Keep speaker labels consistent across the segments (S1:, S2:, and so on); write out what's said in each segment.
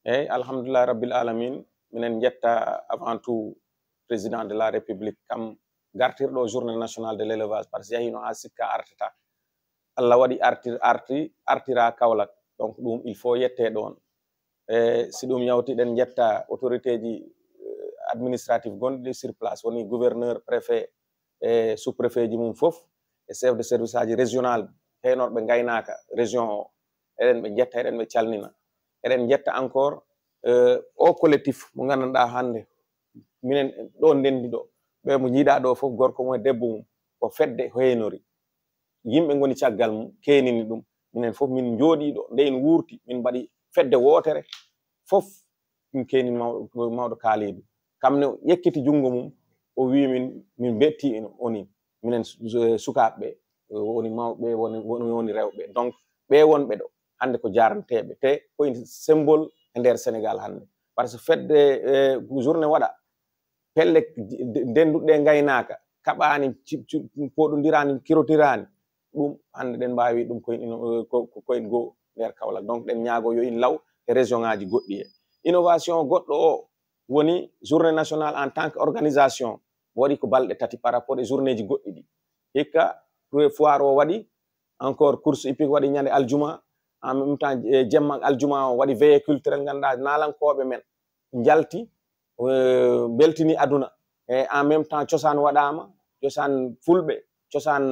S1: alhamdulillah rabbil alamin minen jetta avant tout président de la république kam gartirɗo journée nationale de l'élevage par ce yahino ha sikka artata Allah waɗi artira Kaolack donc ɗum il faut yette ɗon si ɗum yawti ɗen jetta autorité ji administrative gonɗi sur place woni gouverneur préfet et sous préfet ji mum fof et chef de service aji régional heenoɓe gaynaka région o eɗen ɓe jetta eɗen ɓe calnina eɗen jetta encore o collectif mo gandanɗa hande minen ɗo ndendi ɗo ɓe mo jiiɗa ɗo fof gorko mum e debbo mum ko fedde heynori yimɓe goni caggal mum kenini ɗum minen fof min jooɗi ɗo nde en wurti min mbaɗi fedde wotere fof min keni mawɗo kaaliɗo kamne yekkiti jungo mum o wi min betti oni minen sukaɓe woni mawɓe woni rewɓe donc ɓe wonɓe ɗo hande ko jaranteɓe te koye symbole e nder Sénégal hande par ce que fedde journée waɗa pelle ndenduɗe gaynaka kaɓani poɗodirani kirotirani ɗum hande ɗen mbawi ɗum koyen goo nder Kaolack donc ɗen ñaago yo in law e région ngaji goɗɗi e innovation goɗɗo o woni journée nationale en tant que organisation waɗi ko balɗe tati par rapport e journée ji goɗɗi ɗi hikka foire o waɗi encore course hippique waɗi ñande aljuma en même temps jemma aljuma o waɗi veillé culturel ganduɗa nalankoɓe men jalti beltini aduna e en même temps cosaan waɗama cosaan fulɓe cosaan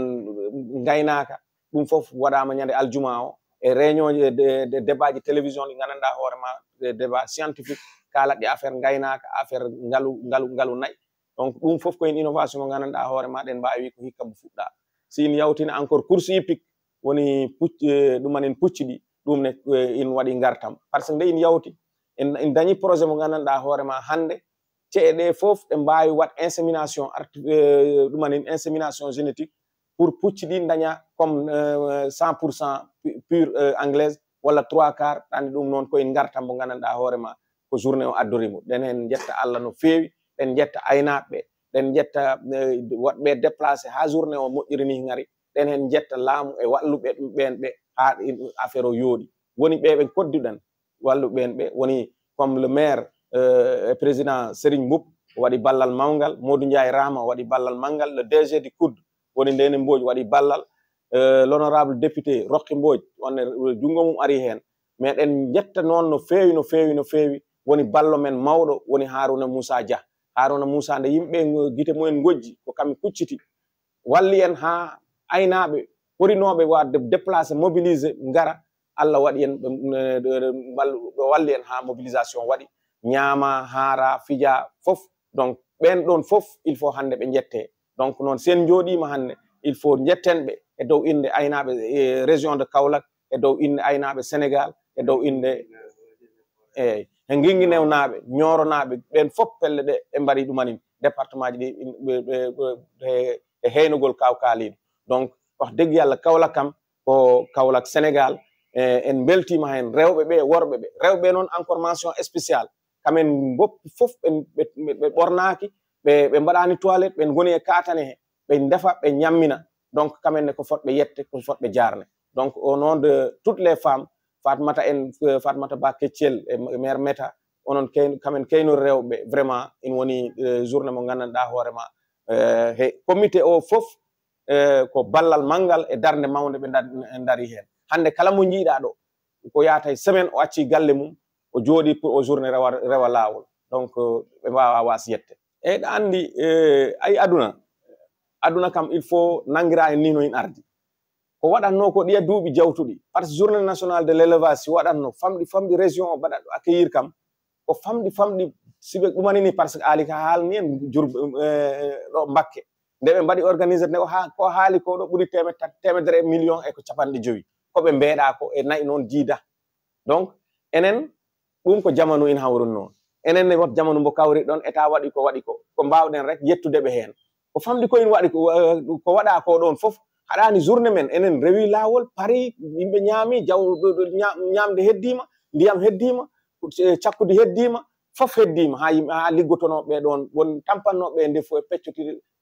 S1: gaynaka ɗum fof waɗama ñande aljuma o e réunion de débat ji télévision ɗi gandanɗa hoorema débat scientifique kalaɗi affaire gaynaka affaire ngalu nayyi donc ɗum fof koyen innovation mo gandanɗa hoorema ɗen mbawi ko hikka mo fuɗɗa sin yawtina encore course hippique woni ɗumanen pucci ɗi ɗum ne in waɗi gartam par ce que nde in yawti en dañi projet mo gandanɗa hoorema hande ceeɗe ɗe fof ɗe mbawi wat insémination ɗumanen insémination génétique pour pucci ɗi daña comme 100% pure anglaise walla 3/4 ɗande ɗum noon koyen gartam mo gandanɗa hoorema ko journée o addorimo ɗen hen jetta Allah no fewi ɗen jetta aynaɓeɓe ɗen jetta waɗɓe déplacé ha journée o moƴƴiri ni ngari ɗen hen jetta laamu e walluɓe ɓen ɓe ha affaire o yooɗi woni ɓeɓe koddiɗen walluɓe ɓe woni comme le maire président Serigne Mboup waɗi ballal mawgal Modou Ndiaye Rama waɗi ballal mawgal le DG du COUD woni Ndene Mbodj waɗi ballal l'honorable député Roqi Mbodj wonne jungo mum ari hen meɗen jetta noon no fewi woni ballo men mawɗo woni Harouna Moussa Dia Harouna Moussa nde yimɓe guite mumen gojji ko kamɓe kucciti walli en ha aynaɓe ɓorinoɓe wadde déplacé mobilisé ngara Allah waɗi en ɓe walli en ha mobilisation waɗi ñaama haara fija fof donc ɓen ɗon fof il faut hande ɓe jette donc noon sen jooɗima hande il faut jettenɓe e dow inde aynaɓe région de Kaolack e dow inde aynaɓe Sénégal e dow inde eyyi e Guinguinéo-naɓe Nioro-naɓe ɓen fof pelle ɗe ɓe mbaɗi ɗumanin département ji ɗi e heynugol kawkaliɗo donc wax degg Yallah Kaolack kam ko Kaolack Sénégal en beltima hen rewɓeɓe worɓeɓe rewɓe noon encore mention spéciale kamen boppi fof ɓe ɓornaki ɓe mbaɗani toilette ɓen goni e katane he ɓe defa ɓe ñammina donc kamenne ko fotɓe yette ko fotɓe jarne donc au nom de toutes les femmes Fatmata Ba Keccel e maire Meta onon kamen keynor rewɓe vraiment in woni journée mo gandanɗa hoorema he comité o fof ko ballal manggal e darde mawde ɓe dari hen hande kala mo jiiɗa ɗo ko yaata semaine o acci galle mum o jooɗi pour o journée rewa lawol donc ɓe mbawa was yette eyyi ɗa andi ayi aduna kam il faut nanguira en ni no in ardi ko waɗanno ko ɗiya duuɓi jawtuɗi par ce que journée nationale de l'élevage si waɗanno famɗi région o mbaɗa ɗo accueillir kam ko famɗi siɓe ɗumanini par ce que aali ka haalni en ɗo Mbakke nde ɓe mbaɗi organisé nde ko haali ko ɗo ɓuuri temedere million e ko 50 koɓe mbeeɗa ko e nayi noon jiida donc enen ɗum ko jamanu in hawrunno enen ne wat jamanu mbo kawri ɗon état waɗi ko mbawɗen rek yettude ɓe hen ko famɗi koyin waɗi ko waɗa ko ɗon fof haɗani journée men enen rewi lawol paari yimɓe ñaami ñamde heddima ndiyam heddima cakkude heddima fof heddima ha yimɓe ha liggotonoɓe ɗon won tampannoɓe e ndefu e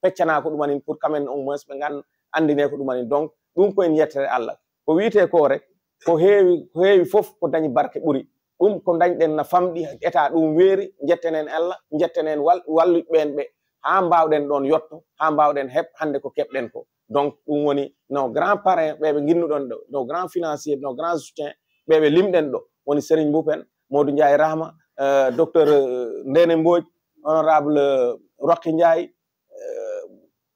S1: peccana ko ɗumanin pour kamen au moins ɓe andine ko ɗumanin donc ɗum koyen yettere Allah ko wiite ko rek ko heewi fof ko dañi barke ɓuuri ɗum ko dañɗen na famɗi état ɗum weeri jettenen Allah jettenen walluɓe ɓen ɓe ha mbawɗen ɗon yotto ha mbawɗen heɓ hande ko keɓɗen ko donc ɗum woni nos grand parrain ɓeɓe ginnuɗon ɗo nos grand financier nos grand soutien ɓeɓe limɗen ɗo woni Serigne Mboup en Modou Ndiaye Rahma docteur Ndene Mbodj honorable Roqi Ndiaye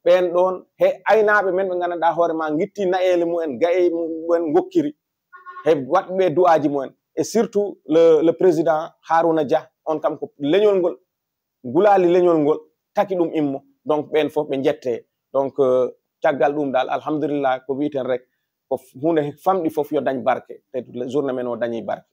S1: ɓen ɗon he aynaɓe men ɓe gandanɗa hoore ma guitti nayele mumen gaye mumen gokkiri he waɗɓe du'aji mumen et surtout le président Harouna Dia on kam ko leñol ngol gulali leñol ngol taki ɗum immo donc ɓen fof ɓe jette donc caggal ɗum dal alhamdulillah ko witen rek ko hunde famɗi fof yo dañ barke te journée men o dañi barke